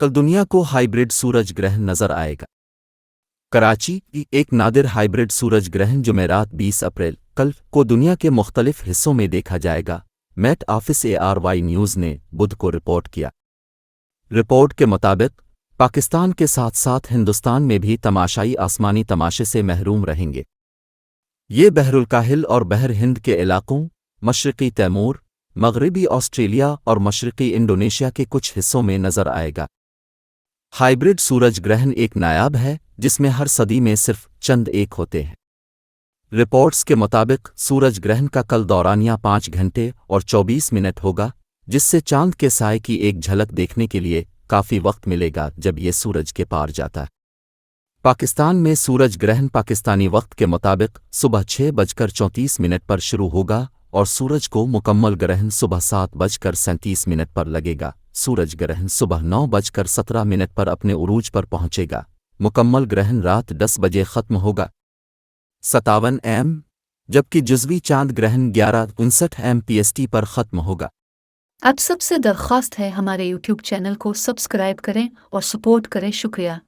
कल दुनिया को हाइब्रिड सूरज ग्रहण नजर आएगा। कराची की एक नादिर हाइब्रिड सूरज ग्रहण जुमेरात 20 अप्रैल कल को दुनिया के मुख्तलिफ हिस्सों में देखा जाएगा। मेट ऑफिस ARY न्यूज़ ने बुध को रिपोर्ट किया। रिपोर्ट के मुताबिक पाकिस्तान के साथ साथ हिंदुस्तान में भी तमाशाई आसमानी तमाशे से महरूम रहेंगे। ये बहरुल काहिल और बहर हिंद के इलाकों, मशरक़ी तैमूर, मगरबी ऑस्ट्रेलिया और मशरक़ी इंडोनेशिया के कुछ हिस्सों में नज़र आएगा। हाइब्रिड सूरज ग्रहण एक नायाब है जिसमें हर सदी में सिर्फ चंद एक होते हैं। रिपोर्ट्स के मुताबिक सूरज ग्रहण का कल दौरानिया 5 घंटे और 24 मिनट होगा, जिससे चांद के साए की एक झलक देखने के लिए काफ़ी वक्त मिलेगा जब ये सूरज के पार जाता है। पाकिस्तान में सूरज ग्रहण पाकिस्तानी वक्त के मुताबिक सुबह 6:34 पर शुरू होगा और सूरज को मुकम्मल ग्रहण सुबह 7:37 पर लगेगा। सूरज ग्रहण सुबह 9:17 पर अपने उरूज पर पहुंचेगा। मुकम्मल ग्रहण रात 10 बजे ख़त्म होगा 57 AM, जबकि जुज़वी चांद ग्रहण 11:59 AM PST पर ख़त्म होगा। अब सबसे दरख्वास्त है हमारे YouTube चैनल को सब्सक्राइब करें और सपोर्ट करें। शुक्रिया।